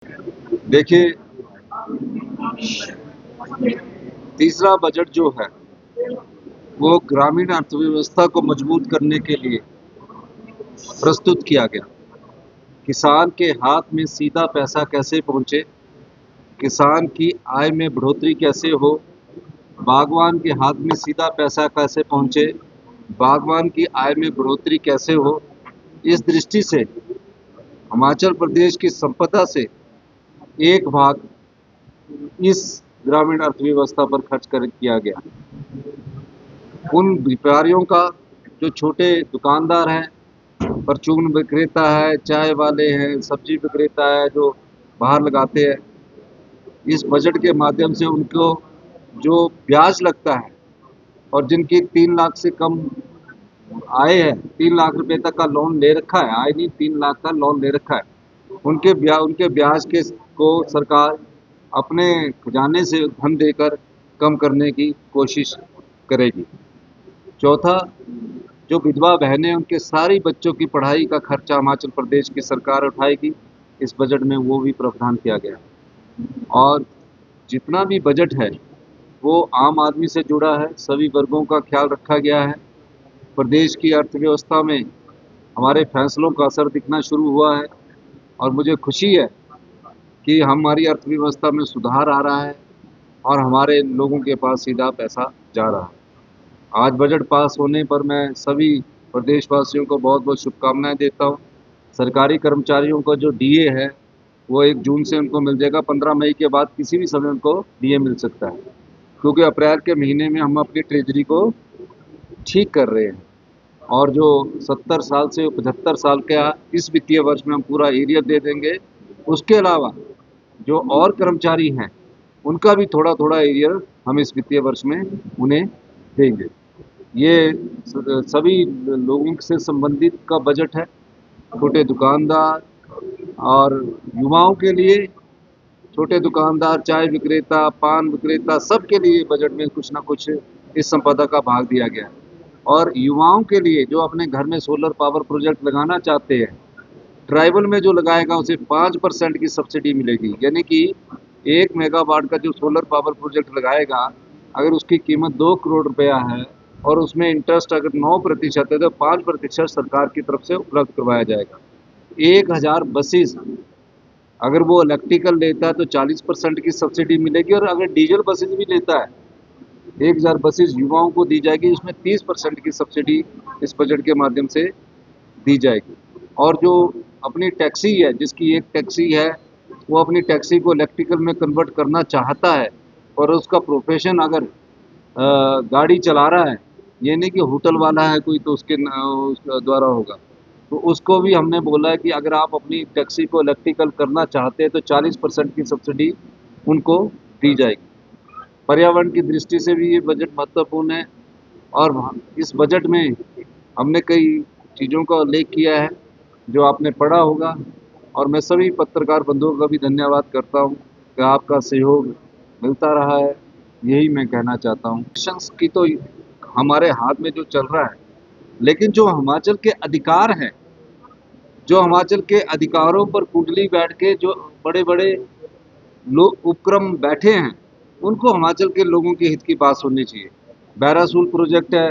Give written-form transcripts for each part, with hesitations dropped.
देखिए, तीसरा बजट जो है वो ग्रामीण अर्थव्यवस्था को मजबूत करने के लिए प्रस्तुत किया गया। किसान के हाथ में सीधा पैसा कैसे पहुंचे, किसान की आय में बढ़ोतरी कैसे हो, बागवान के हाथ में सीधा पैसा कैसे पहुंचे, बागवान की आय में बढ़ोतरी कैसे हो, इस दृष्टि से हिमाचल प्रदेश की संपदा से एक भाग इस ग्रामीण अर्थव्यवस्था पर खर्च कर किया गया। उन व्यापारियों का, जो छोटे दुकानदार हैं, परचून विक्रेता है, चाय वाले हैं, सब्जी विक्रेता है, जो बाहर लगाते हैं, इस बजट के माध्यम से उनको जो ब्याज लगता है और जिनकी 3 लाख से कम आय है, 3 लाख रुपए तक का लोन ले रखा है, आय नहीं 3 लाख का लोन ले रखा है, उनके ब्याज के को सरकार अपने खजाने से धन देकर कम करने की कोशिश करेगी। चौथा, जो विधवा बहनें, उनके सारी बच्चों की पढ़ाई का खर्चा हिमाचल प्रदेश की सरकार उठाएगी। इस बजट में वो भी प्रावधान किया गया और जितना भी बजट है वो आम आदमी से जुड़ा है, सभी वर्गों का ख्याल रखा गया है। प्रदेश की अर्थव्यवस्था में हमारे फैसलों का असर दिखना शुरू हुआ है और मुझे खुशी है कि हमारी अर्थव्यवस्था में सुधार आ रहा है और हमारे लोगों के पास सीधा पैसा जा रहा है। आज बजट पास होने पर मैं सभी प्रदेशवासियों को बहुत बहुत शुभकामनाएं देता हूं। सरकारी कर्मचारियों को जो डीए है वो 1 जून से उनको मिल जाएगा। 15 मई के बाद किसी भी समय उनको डीए मिल सकता है, क्योंकि अप्रैल के महीने में हम अपनी ट्रेजरी को ठीक कर रहे हैं और जो 70 साल से 75 साल का इस वित्तीय वर्ष में हम पूरा एरियर दे देंगे। उसके अलावा जो और कर्मचारी हैं उनका भी थोड़ा थोड़ा एरियर हम इस वित्तीय वर्ष में उन्हें देंगे। ये सभी लोगों से संबंधित का बजट है। छोटे दुकानदार और युवाओं के लिए, छोटे दुकानदार, चाय विक्रेता, पान विक्रेता, सबके लिए बजट में कुछ ना कुछ इस संपदा का भाग दिया गया है। और युवाओं के लिए जो अपने घर में सोलर पावर प्रोजेक्ट लगाना चाहते हैं, ट्राइबल में जो लगाएगा उसे 5% की सब्सिडी मिलेगी। यानी कि 1 मेगावाट का जो सोलर पावर प्रोजेक्ट लगाएगा, अगर उसकी कीमत 2 करोड़ रुपया है और उसमें इंटरेस्ट अगर 9% है तो 5% सरकार की तरफ से उपलब्ध करवाया जाएगा। 1000 बसेस अगर वो इलेक्ट्रिकल लेता है तो 40% की सब्सिडी मिलेगी और अगर डीजल बसेस भी लेता है 1000 बसेस युवाओं को दी जाएगी, उसमें 30% की सब्सिडी इस बजट के माध्यम से दी जाएगी। और जो अपनी टैक्सी है, जिसकी एक टैक्सी है, वो अपनी टैक्सी को इलेक्ट्रिकल में कन्वर्ट करना चाहता है और उसका प्रोफेशन अगर गाड़ी चला रहा है, ये नहीं कि होटल वाला है कोई तो उसके द्वारा होगा, तो उसको भी हमने बोला है कि अगर आप अपनी टैक्सी को इलेक्ट्रिकल करना चाहते हैं तो 40% की सब्सिडी उनको दी जाएगी। पर्यावरण की दृष्टि से भी ये बजट महत्वपूर्ण है और इस बजट में हमने कई चीज़ों का उल्लेख किया है जो आपने पढ़ा होगा और मैं सभी पत्रकार बंधुओं का भी धन्यवाद करता हूँ कि आपका सहयोग मिलता रहा है, यही मैं कहना चाहता हूँ। इलेक्शंस की तो हमारे हाथ में जो चल रहा है, लेकिन जो हिमाचल के अधिकार हैं, जो हिमाचल के अधिकारों पर कुंडली बैठ के जो बड़े बड़े लोग उपक्रम बैठे हैं, उनको हिमाचल के लोगों के हित की बात सुननी चाहिए। बैरासूल प्रोजेक्ट है,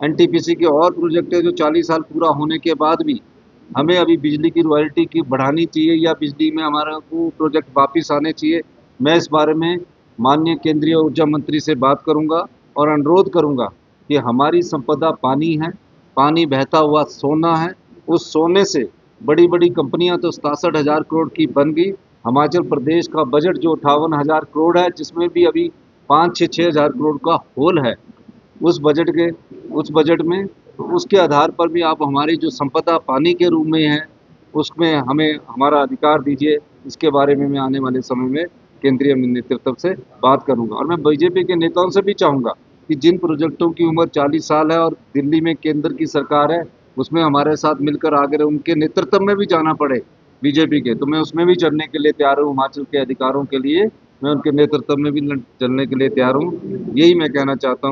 एनटीपीसी के और प्रोजेक्ट है जो 40 साल पूरा होने के बाद भी हमें अभी बिजली की रॉयल्टी की बढ़ानी चाहिए या बिजली में हमारा वो प्रोजेक्ट वापस आने चाहिए। मैं इस बारे में माननीय केंद्रीय ऊर्जा मंत्री से बात करूंगा और अनुरोध करूंगा कि हमारी संपदा पानी है, पानी बहता हुआ सोना है। उस सोने से बड़ी बड़ी कंपनियां तो 67,000 करोड़ की बन गई। हिमाचल प्रदेश का बजट जो 58,000 करोड़ है, जिसमें भी अभी 5-6 हज़ार करोड़ का होल है उस बजट में, तो उसके आधार पर भी आप हमारी जो संपदा पानी के रूप में है उसमें हमें हमारा अधिकार दीजिए। इसके बारे में मैं आने वाले समय में केंद्रीय नेतृत्व से बात करूंगा और मैं बीजेपी के नेताओं से भी चाहूँगा कि जिन प्रोजेक्टों की उम्र 40 साल है और दिल्ली में केंद्र की सरकार है, उसमें हमारे साथ मिलकर अगर उनके नेतृत्व में भी जाना पड़े बीजेपी के, तो मैं उसमें भी चलने के लिए तैयार हूँ। हिमाचल के अधिकारों के लिए मैं उनके नेतृत्व में भी चलने के लिए तैयार हूँ। यही मैं कहना चाहता हूँ।